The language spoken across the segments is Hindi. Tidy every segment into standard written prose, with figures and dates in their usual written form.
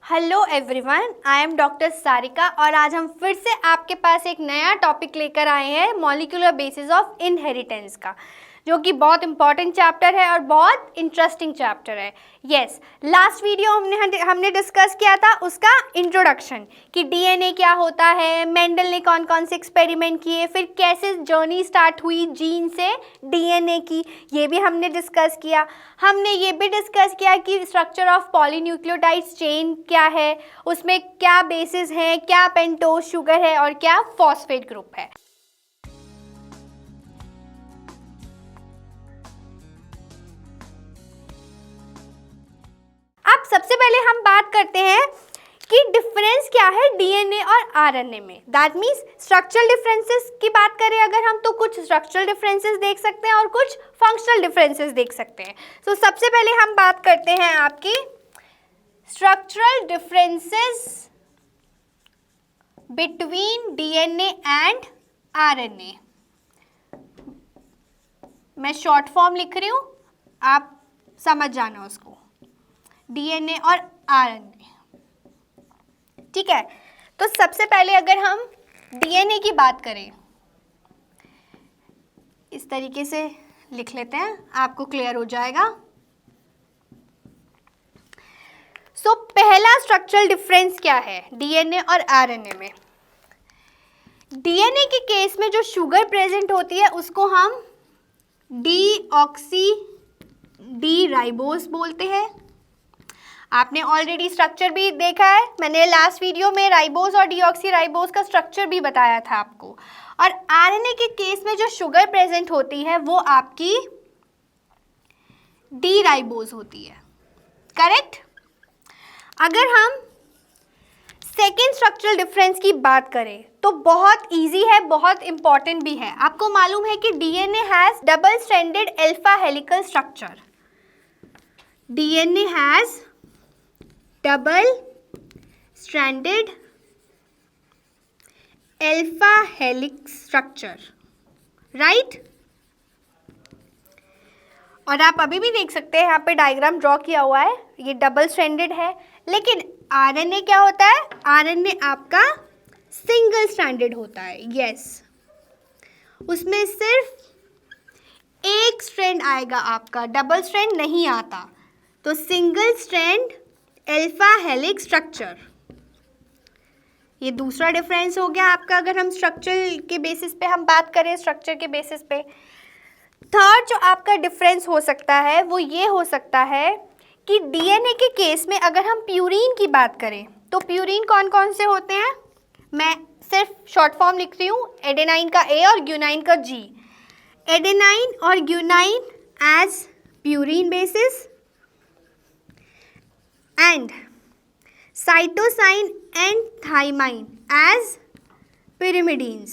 Hello everyone, I am doctor Sarika और आज हम फिर से आपके पास एक नया टॉपिक लेकर आए हैं मॉलिक्यूलर बेसिस ऑफ इनहेरिटेंस का, जो कि बहुत इंपॉर्टेंट चैप्टर है और बहुत इंटरेस्टिंग चैप्टर है। यस, लास्ट वीडियो हमने डिस्कस किया था उसका इंट्रोडक्शन कि डीएनए क्या होता है, मेंडल ने कौन कौन से एक्सपेरिमेंट किए, फिर कैसे जर्नी स्टार्ट हुई जीन से डीएनए की, ये भी हमने डिस्कस किया। हमने ये भी डिस्कस किया कि स्ट्रक्चर ऑफ पॉलीन्यूक्लियोटाइड्स चेन क्या है, उसमें क्या बेसिस हैं, क्या पेंटोज शुगर है और क्या फॉस्फेट ग्रुप है। अब सबसे पहले हम बात करते हैं कि डिफरेंस क्या है डीएनए और आरएनए में। दैट मीन्स स्ट्रक्चरल डिफरेंसेस की बात करें अगर हम, तो कुछ स्ट्रक्चरल डिफरेंसेस देख सकते हैं और कुछ फंक्शनल डिफरेंसेस देख सकते हैं। तो सबसे पहले हम बात करते हैं आपकी structural differences between DNA and RNA. मैं शॉर्ट फॉर्म लिख रही हूँ, आप समझ जाना उसको, डीएनए और आरएनए। ठीक है, तो सबसे पहले अगर हम डीएनए की बात करें, इस तरीके से लिख लेते हैं, आपको क्लियर हो जाएगा। सो पहला स्ट्रक्चरल डिफरेंस क्या है डीएनए और आरएनए में। डीएनए के केस में जो शुगर प्रेजेंट होती है उसको हम डीऑक्सी डी राइबोस बोलते हैं। आपने ऑलरेडी स्ट्रक्चर भी देखा है, मैंने लास्ट वीडियो में राइबोस और डीऑक्सी राइबोस का स्ट्रक्चर भी बताया था आपको। और आरएनए के केस में जो शुगर प्रेजेंट होती है वो आपकी डी राइबोस होती है, करेक्ट। अगर हम सेकेंड स्ट्रक्चरल डिफरेंस की बात करें तो बहुत इजी है, बहुत इंपॉर्टेंट भी है। आपको मालूम है कि DNA has double stranded alpha helical structure. DNA has double stranded alpha helix structure, right? और आप अभी भी देख सकते हैं, यहाँ पे डायग्राम ड्रॉ किया हुआ है, ये डबल स्ट्रैंडेड है। लेकिन आरएनए क्या होता है, आरएनए आपका सिंगल स्ट्रैंडेड होता है। यस, उसमें सिर्फ एक स्ट्रैंड आएगा आपका, डबल स्ट्रैंड नहीं आता। तो single strand alpha helix structure, ये दूसरा डिफरेंस हो गया आपका। अगर हम स्ट्रक्चर के बेसिस पे हम बात करें, स्ट्रक्चर के बेसिस पे थर्ड जो आपका डिफरेंस हो सकता है वो ये हो सकता है कि डीएनए के केस में अगर हम प्यूरीन की बात करें तो प्यूरीन कौन कौन से होते हैं, मैं सिर्फ शॉर्ट फॉर्म लिख रही हूँ, एडेनाइन का ए और ग्यूनाइन का जी। एडेनाइन और guanine as purine bases and cytosine and thymine as pyrimidines।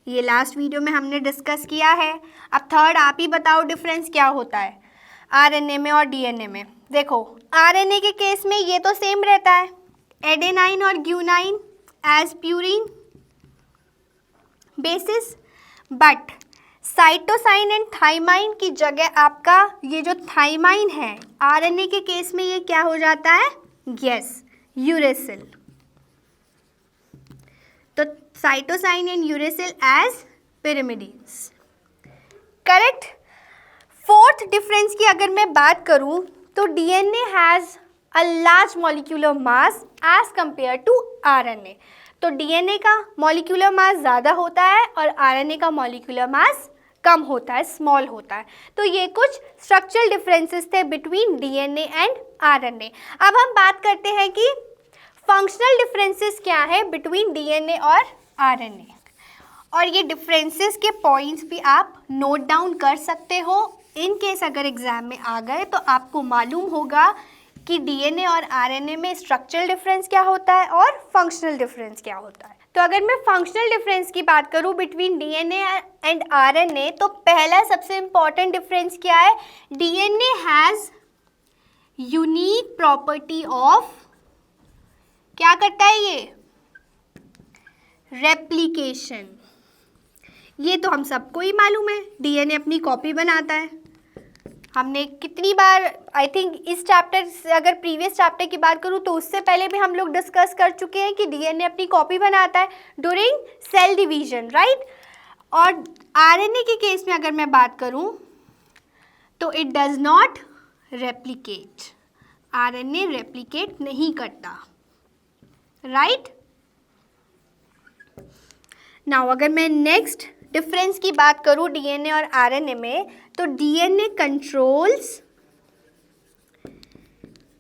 ये लास्ट वीडियो में हमने डिस्कस किया है। अब थर्ड आप ही बताओ डिफरेंस क्या होता है आरएनए में और डीएनए में। देखो, आरएनए के केस में ये तो सेम रहता है, एडेनाइन और guanine as purine bases, but cytosine and thymine की जगह आपका ये जो थाइमाइन है आरएनए के केस में ये क्या हो जाता है, यस, यूरेसिल। तो cytosine and uracil as pyrimidines, correct. Fourth difference की अगर मैं बात करूं तो DNA has a large molecular mass as compare to RNA. तो डीएनए का मॉलिक्यूलर मास ज़्यादा होता है और आरएनए का मॉलिक्यूलर मास कम होता है, स्मॉल होता है। तो ये कुछ स्ट्रक्चरल डिफरेंसेस थे बिटवीन डीएनए एंड आरएनए। अब हम बात करते हैं कि फंक्शनल डिफरेंसेस क्या है बिटवीन डीएनए और आरएनए, और ये डिफरेंसेस के पॉइंट्स भी आप नोट डाउन कर सकते हो। इन केस अगर एग्जाम में आ गए तो आपको मालूम होगा कि डीएनए और आरएनए में स्ट्रक्चरल डिफरेंस क्या होता है और फंक्शनल डिफरेंस क्या होता है। तो अगर मैं फंक्शनल डिफरेंस की बात करूं बिटवीन डीएनए एंड आरएनए, तो पहला सबसे इंपॉर्टेंट डिफरेंस क्या है, DNA has unique property of, क्या करता है ये, रेप्लिकेशन। ये तो हम सबको ही मालूम है, डीएनए अपनी कॉपी बनाता है, हमने कितनी बार, आई थिंक इस चैप्टर से अगर प्रीवियस चैप्टर की बात करूँ तो उससे पहले भी हम लोग डिस्कस कर चुके हैं कि डीएनए अपनी कॉपी बनाता है ड्यूरिंग सेल डिवीजन, राइट। और आरएनए के केस में अगर मैं बात करूँ तो it does not replicate, RNA replicate नहीं करता, राइट। नाउ अगर मैं नेक्स्ट डिफरेंस की बात करूं डीएनए और आरएनए में, तो DNA controls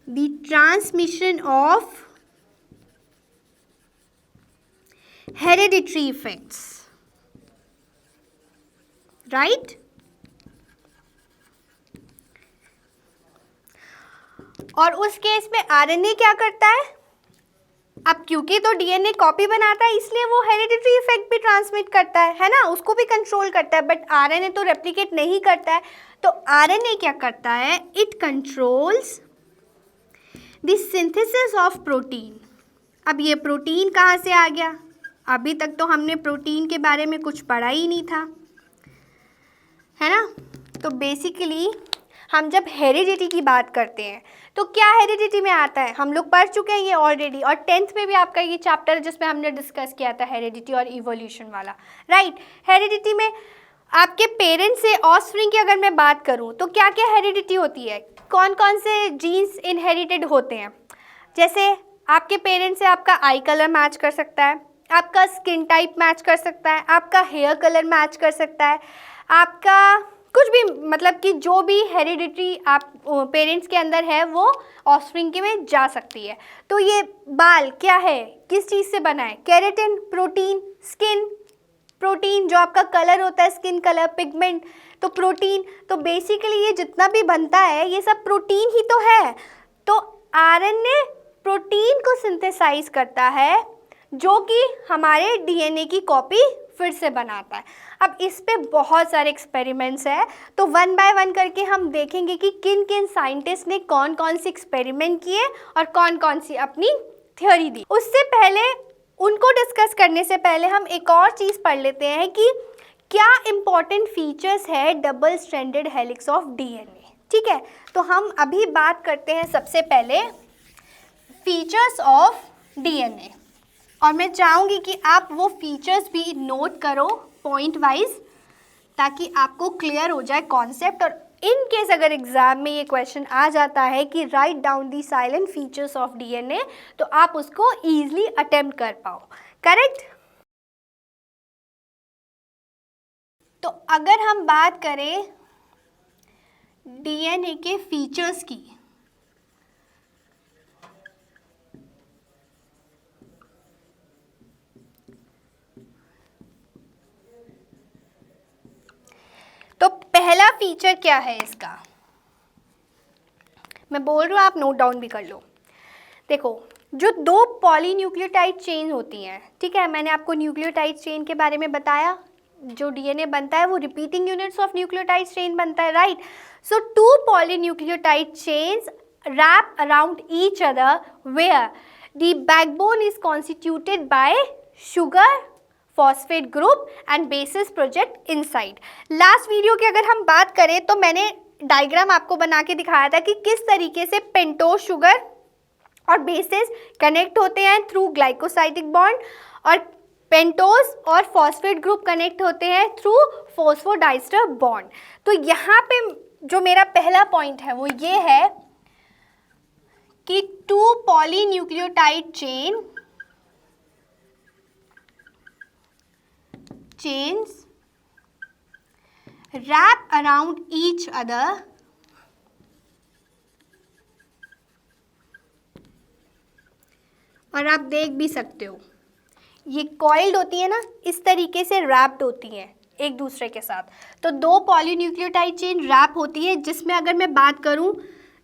the transmission of hereditary effects, right. और उस केस में आरएनए क्या करता है, अब क्योंकि तो डीएनए कॉपी बनाता है इसलिए वो हेरिडिटरी इफेक्ट भी ट्रांसमिट करता है ना, उसको भी कंट्रोल करता है, बट आरएनए तो रेप्लिकेट नहीं करता है। तो आरएनए क्या करता है, it controls the synthesis of protein. अब ये प्रोटीन कहाँ से आ गया, अभी तक तो हमने प्रोटीन के बारे में कुछ पढ़ा ही नहीं था, है ना। तो बेसिकली हम जब हेरिडिटी की बात करते हैं तो क्या हेरिडिटी में आता है, हम लोग पढ़ चुके हैं ये ऑलरेडी, और 10th में भी आपका ये चैप्टर जिसमें हमने डिस्कस किया था हेरिडिटी और इवोल्यूशन वाला, राइट। हेरिडिटी में आपके पेरेंट्स से ऑफस्प्रिंग की अगर मैं बात करूं तो क्या क्या हेरिडिटी होती है, कौन कौन से जीन्स इनहेरिटेड होते हैं। जैसे आपके पेरेंट्स से आपका आई कलर मैच कर सकता है, आपका स्किन टाइप मैच कर सकता है, आपका हेयर कलर मैच कर सकता है, आपका कुछ भी, मतलब कि जो भी हेरिडिटी आप पेरेंट्स के अंदर है वो ऑफस्प्रिंग के में जा सकती है। तो ये बाल क्या है, किस चीज़ से बना है, केराटिन, प्रोटीन, स्किन प्रोटीन, जो आपका कलर होता है स्किन कलर, पिगमेंट, तो प्रोटीन। तो बेसिकली ये जितना भी बनता है ये सब प्रोटीन ही तो है। तो आरएनए प्रोटीन को सिंथेसाइज करता है जो कि हमारे डीएनए की कॉपी फिर से बनाता है। अब इस पे बहुत सारे एक्सपेरिमेंट्स हैं, तो वन बाय वन करके हम देखेंगे कि किन किन साइंटिस्ट ने कौन कौन से एक्सपेरिमेंट किए और कौन कौन सी अपनी थ्योरी दी। उससे पहले, उनको डिस्कस करने से पहले हम एक और चीज़ पढ़ लेते हैं कि क्या इम्पॉर्टेंट फीचर्स है double stranded helix of DNA, ठीक है। तो हम अभी बात करते हैं सबसे पहले फीचर्स ऑफ डीएनए, और मैं चाहूँगी कि आप वो फीचर्स भी नोट करो पॉइंट वाइज, ताकि आपको क्लियर हो जाए कॉन्सेप्ट। और इन केस अगर एग्जाम में ये क्वेश्चन आ जाता है कि write down the salient features of DNA, तो आप उसको ईजिली अटेम्प्ट कर पाओ, करेक्ट। तो अगर हम बात करें डीएनए के फीचर्स की, तो पहला फीचर क्या है इसका, मैं बोल रही हूँ, आप नोट डाउन भी कर लो। देखो, जो दो पॉलीन्यूक्लियोटाइड चेन होती हैं, ठीक है, मैंने आपको न्यूक्लियोटाइड चेन के बारे में बताया, जो डीएनए बनता है वो repeating units of nucleotide chain बनता है, right. So two polynucleotide chains wrap around each other where the backbone is constituted by sugar phosphate group and bases project inside। Last video की अगर हम बात करें तो मैंने डायग्राम आपको बना के दिखाया था कि किस तरीके से पेंटोज शुगर और बेसेस कनेक्ट होते हैं थ्रू ग्लाइकोसाइडिक बॉन्ड, और पेंटोज और फॉस्फेट ग्रुप कनेक्ट होते हैं थ्रू फॉस्फोडाइस्टर बॉन्ड। तो यहाँ पे जो मेरा पहला पॉइंट है वो ये है कि two polynucleotide chains wrap around each other और आप देख भी सकते हो ये कॉइल्ड होती है ना, इस तरीके से रैप्ड होती हैं एक दूसरे के साथ। तो दो पॉलीन्यूक्लियोटाइड चेन रैप होती है, जिसमें अगर मैं बात करूं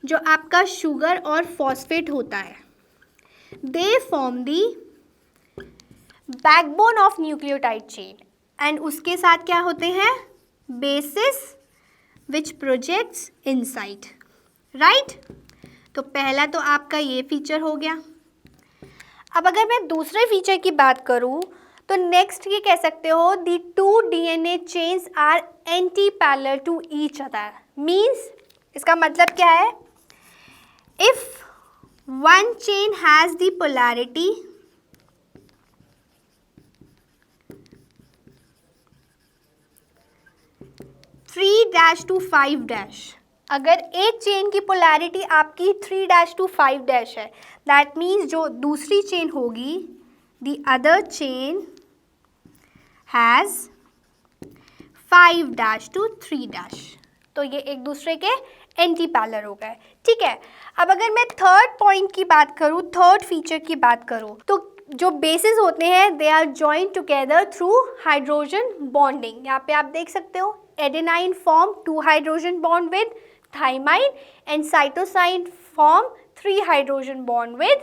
जो आपका शुगर और फॉस्फेट होता है, they form the backbone of nucleotide chain, and उसके साथ क्या होते हैं, basis which projects inside, right. तो पहला तो आपका ये फीचर हो गया। अब अगर मैं दूसरे फीचर की बात करूं तो नेक्स्ट ये कह सकते हो the two DNA chains are antiparallel to each other, means इसका मतलब क्या है? If one chain has the polarity 3' to 5', अगर एक चेन की पोलैरिटी आपकी 3' to 5' है, दैट मीन्स जो दूसरी चेन होगी, the other chain has 5' to 3', तो ये एक दूसरे के एंटी पैरेलल हो गए। ठीक है, अब अगर मैं थर्ड पॉइंट की बात करूँ, थर्ड फीचर की बात करूँ, तो जो बेसिस होते हैं they are joint together through hydrogen bonding. यहाँ पे आप देख सकते हो adenine form 2 hydrogen bond with thymine and cytosine form 3 hydrogen bond with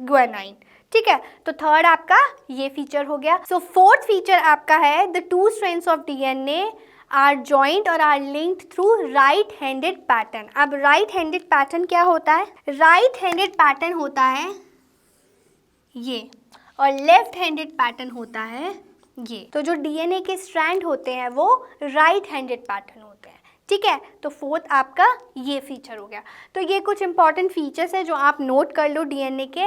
guanine. ठीक है, तो थर्ड आपका ये फीचर हो गया। सो फोर्थ फीचर आपका है the 2 strands of DNA are joint और are linked through right handed pattern. अब राइट हैंडेड पैटर्न क्या होता है? राइट हैंडेड पैटर्न होता है ये, और लेफ्ट हैंडेड पैटर्न होता है ये। तो जो डीएनए के स्ट्रैंड होते हैं वो राइट हैंडेड पैटर्न होते हैं। ठीक है, तो फोर्थ आपका ये फीचर हो गया। तो ये कुछ इंपॉर्टेंट फीचर्स है जो आप नोट कर लो डीएनए के।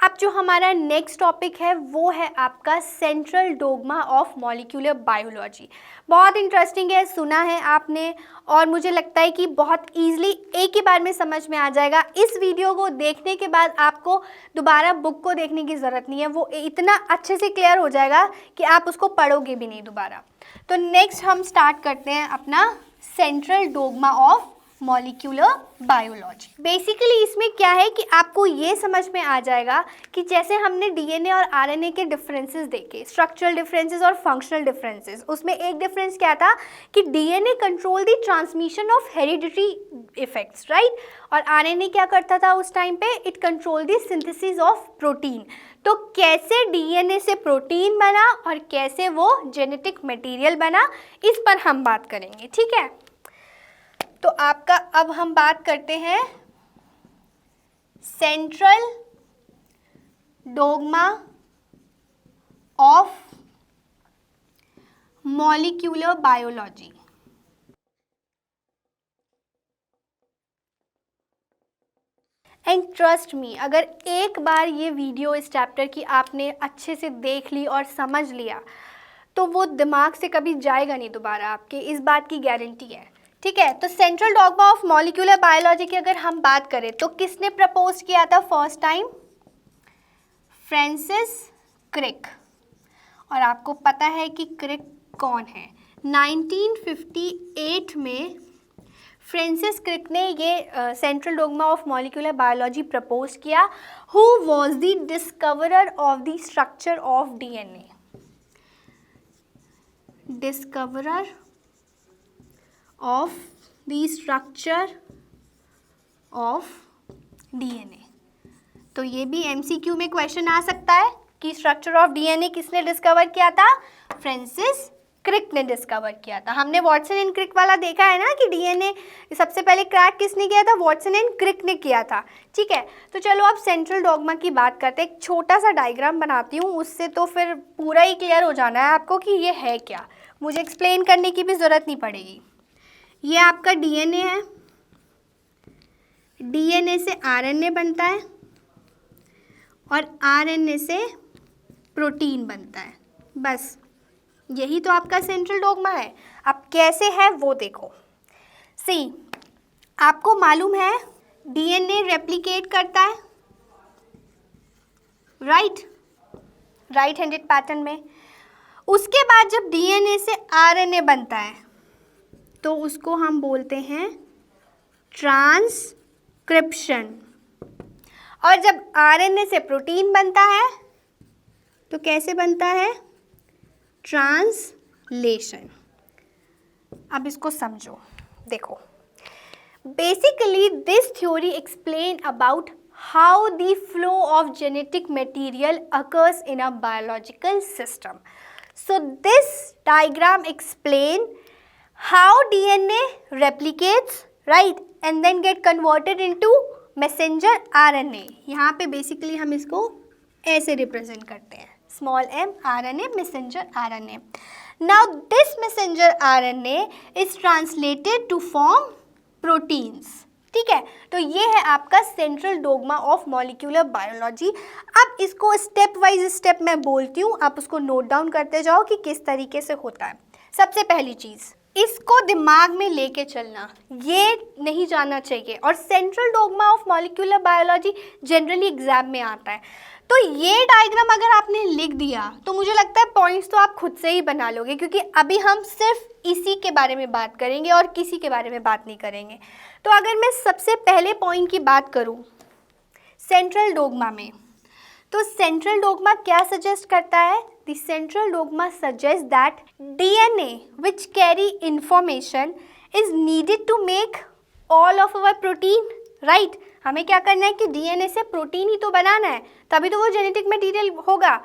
अब जो हमारा नेक्स्ट टॉपिक है वो है आपका central dogma of molecular biology. बहुत इंटरेस्टिंग है, सुना है आपने, और मुझे लगता है कि बहुत ईजिली एक ही बार में समझ में आ जाएगा। इस वीडियो को देखने के बाद आपको दोबारा बुक को देखने की ज़रूरत नहीं है, वो इतना अच्छे से क्लियर हो जाएगा कि आप उसको पढ़ोगे भी नहीं दोबारा। तो नेक्स्ट हम स्टार्ट करते हैं अपना central dogma of molecular biology. Basically इसमें क्या है कि आपको ये समझ में आ जाएगा कि जैसे हमने डीएनए और आरएनए के डिफरेंसेस देखे, स्ट्रक्चरल डिफरेंसेस और फंक्शनल डिफरेंसेस, उसमें एक डिफरेंस क्या था कि DNA control the transmission of hereditary effects, right, और आरएनए क्या करता था उस टाइम पे? It control the synthesis of protein. तो कैसे डीएनए से प्रोटीन बना और कैसे वो जेनेटिक मटेरियल बना, इस पर हम बात करेंगे। ठीक है, तो आपका अब हम बात करते हैं central dogma of molecular biology. And trust me, अगर एक बार ये वीडियो इस चैप्टर की आपने अच्छे से देख ली और समझ लिया तो वो दिमाग से कभी जाएगा नहीं दोबारा आपके, इस बात की गारंटी है। ठीक है, तो central dogma of molecular biology की अगर हम बात करें तो किसने प्रपोज किया था फर्स्ट टाइम? Francis crick। और आपको पता है कि crick कौन है? 1958 में फ्रांसिस crick ने ये central dogma of molecular biology propose किया। Who was the discoverer of the structure of DNA? Discoverer of the structure of DNA. तो ये भी एमसीक्यू में क्वेश्चन आ सकता है कि स्ट्रक्चर ऑफ डीएनए किसने डिस्कवर किया था? फ्रांसिस crick ने डिस्कवर किया था। हमने वॉटसन एंड crick वाला देखा है ना कि डीएनए सबसे पहले क्रैक किसने किया था? वॉटसन एंड crick ने किया था। ठीक है, तो चलो अब सेंट्रल डॉग्मा की बात करते हैं। एक छोटा सा डायग्राम बनाती हूँ, उससे तो फिर पूरा ही क्लियर हो जाना है आपको कि ये है क्या, मुझे एक्सप्लेन करने की भी ज़रूरत नहीं पड़ेगी। ये आपका डीएनए है, डीएनए से आरएनए बनता है और आरएनए से प्रोटीन बनता है, बस यही तो आपका सेंट्रल डोग्मा है। अब कैसे है वो देखो। सी, आपको मालूम है डीएनए रेप्लिकेट करता है, राइट हैंडेड पैटर्न में। उसके बाद जब डीएनए से आरएनए बनता है तो उसको हम बोलते हैं ट्रांसक्रिप्शन, और जब आरएनए से प्रोटीन बनता है तो कैसे बनता है? ट्रांसलेशन। अब इसको समझो, देखो, basically this theory explain about how the flow of genetic material occurs in a biological system. So this diagram explain how DNA replicates, right, and then get converted into messenger RNA. यहाँ पे basically हम इसको ऐसे represent करते हैं, small m RNA, messenger RNA. Now this messenger RNA is translated to form proteins. ठीक है, तो ये है आपका central dogma of molecular biology. अब इसको स्टेप वाइज स्टेप मैं बोलती हूँ, आप उसको नोट डाउन करते जाओ कि किस तरीके से होता है। सबसे पहली चीज़, इसको दिमाग में लेके चलना, ये नहीं जाना चाहिए। और central dogma of molecular biology generally exam में आता है। तो ये डायग्राम अगर आपने लिख दिया तो मुझे लगता है पॉइंट्स तो आप खुद से ही बना लोगे, क्योंकि अभी हम सिर्फ इसी के बारे में बात करेंगे और किसी के बारे में बात नहीं करेंगे। तो अगर मैं सबसे पहले पॉइंट की बात करूं सेंट्रल डोग्मा में, तो सेंट्रल डोग्मा क्या सजेस्ट करता है? The central dogma suggest that DNA which carry information is needed to make all of our protein, right? हमें क्या करना है कि DNA से प्रोटीन ही तो बनाना है, तभी तो वो जेनेटिक मटेरियल होगा।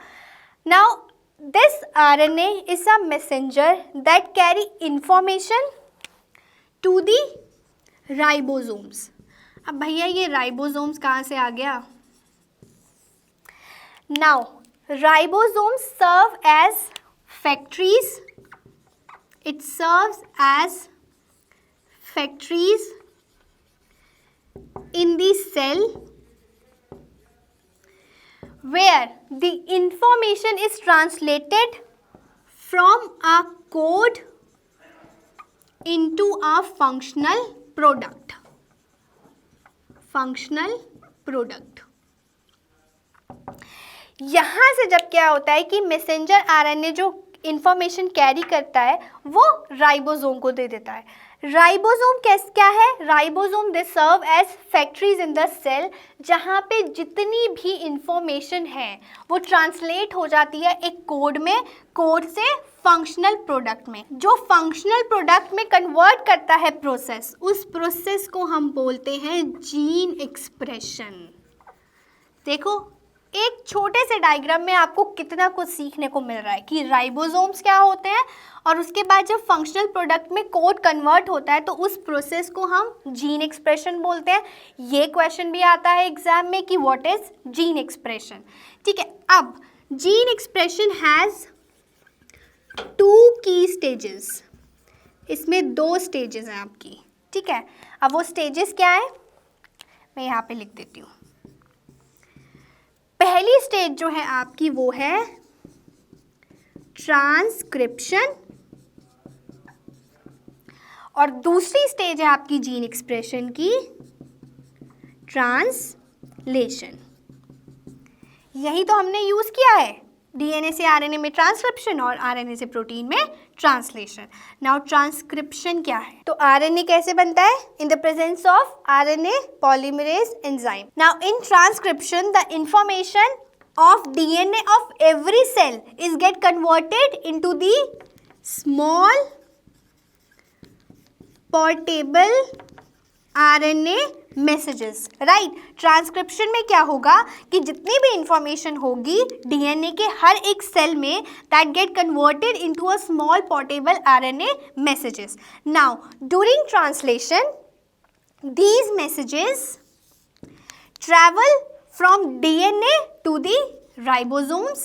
Now this RNA is a messenger that carry information to the ribosomes। अब भैया ये राइबोसोम्स कहाँ से आ गया? Now ribosomes serve as factories. It serves as factories in the cell where the information is translated from a code into a functional product. Functional product. यहाँ से जब क्या होता है कि मैसेंजर आरएनए जो इंफॉर्मेशन कैरी करता है वो राइबोसोम को दे देता है। राइबोसोम क्या है? Ribosome they serve as factories in the cell, जहाँ पे जितनी भी इंफॉर्मेशन है वो ट्रांसलेट हो जाती है एक कोड में, कोड से फंक्शनल प्रोडक्ट में। जो फंक्शनल प्रोडक्ट में कन्वर्ट करता है प्रोसेस, उस प्रोसेस को हम बोलते हैं जीन एक्सप्रेशन। देखो एक छोटे से डायग्राम में आपको कितना कुछ सीखने को मिल रहा है कि राइबोसोम्स क्या होते हैं, और उसके बाद जब फंक्शनल प्रोडक्ट में कोड कन्वर्ट होता है तो उस प्रोसेस को हम जीन एक्सप्रेशन बोलते हैं। ये क्वेश्चन भी आता है एग्जाम में कि व्हाट इज जीन एक्सप्रेशन। ठीक है, अब जीन एक्सप्रेशन हैज़ 2 की स्टेजेस। इसमें 2 स्टेजेस हैं आपकी। ठीक है, अब वो स्टेजेस क्या है मैं यहाँ पे लिख देती हूँ। पहली स्टेज जो है आपकी वो है ट्रांसक्रिप्शन, और दूसरी स्टेज है आपकी जीन एक्सप्रेशन की ट्रांसलेशन। यही तो हमने यूज किया है, डीएनए से आरएनए में ट्रांसक्रिप्शन और आरएनए से प्रोटीन में ट्रांसलेशन। नाउ ट्रांसक्रिप्शन क्या है? तो आरएनए कैसे बनता है? In the presence of RNA polymerase enzyme. Now in transcription the information of DNA of every cell is get converted into the small portable RNA messages, right? Transcription में क्या होगा कि जितनी भी इंफॉर्मेशन होगी DNA के हर एक सेल में that get converted into a small portable RNA messages. Now during translation these messages travel from DNA to the ribosomes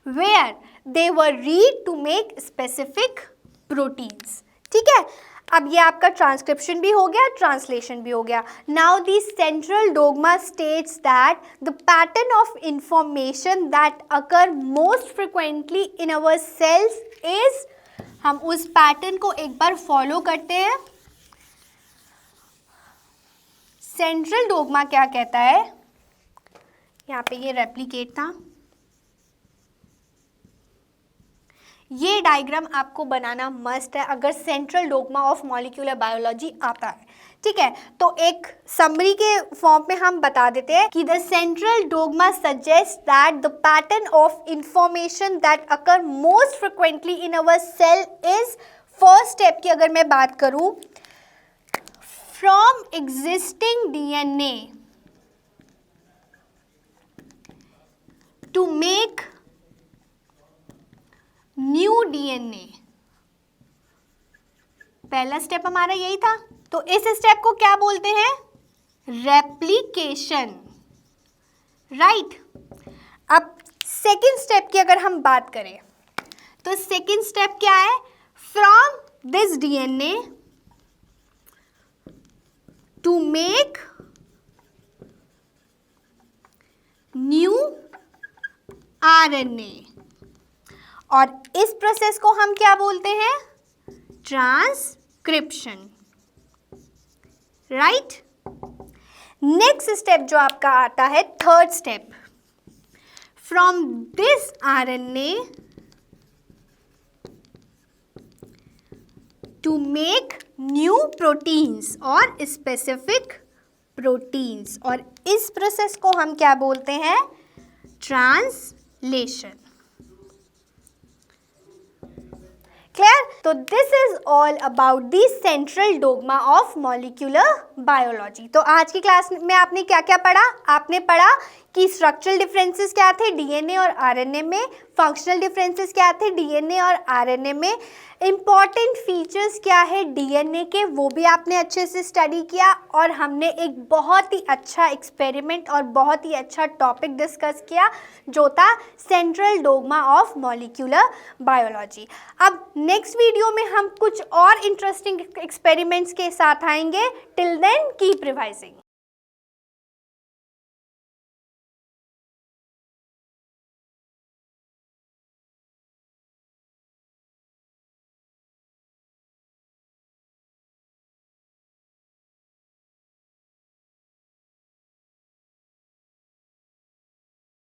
where they were read to make specific proteins. ठीक है, अब ये आपका ट्रांसक्रिप्शन भी हो गया, ट्रांसलेशन भी हो गया। Now the central dogma states that the pattern of information that occur most frequently in our cells is, हम उस पैटर्न को एक बार फॉलो करते हैं। सेंट्रल डोग्मा क्या कहता है? यहाँ पे ये रेप्लिकेट था। ये डायग्राम आपको बनाना मस्ट है अगर central dogma of molecular biology आता है। ठीक है, तो एक समरी के फॉर्म में हम बता देते हैं कि the central dogma suggest that the pattern of information that occur most frequently in our cell is, first step की अगर मैं बात करूं, from existing DNA to make new DNA। पहला स्टेप हमारा यही था, तो इस स्टेप को क्या बोलते हैं? Replication, right. अब सेकेंड स्टेप की अगर हम बात करें तो सेकेंड स्टेप क्या है? From this DNA to make new RNA, और इस प्रोसेस को हम क्या बोलते हैं? Transcription, right. नेक्स्ट स्टेप जो आपका आता है, third step, from this RNA to make new proteins और स्पेसिफिक प्रोटीन्स, और इस प्रोसेस को हम क्या बोलते हैं? ट्रांसलेशन। क्लियर? तो this is all about the central dogma of molecular biology. तो आज की क्लास में आपने क्या क्या पढ़ा? आपने पढ़ा कि स्ट्रक्चरल डिफरेंसेस क्या थे डीएनए और आरएनए में, फंक्शनल डिफरेंसेस क्या थे डीएनए और आरएनए में, इम्पॉर्टेंट फीचर्स क्या है डीएनए के वो भी आपने अच्छे से स्टडी किया, और हमने एक बहुत ही अच्छा एक्सपेरिमेंट और बहुत ही अच्छा टॉपिक डिस्कस किया जो था central dogma of molecular biology. अब नेक्स्ट वीडियो में हम कुछ और इंटरेस्टिंग एक्सपेरिमेंट्स के साथ आएंगे। Till then keep revising.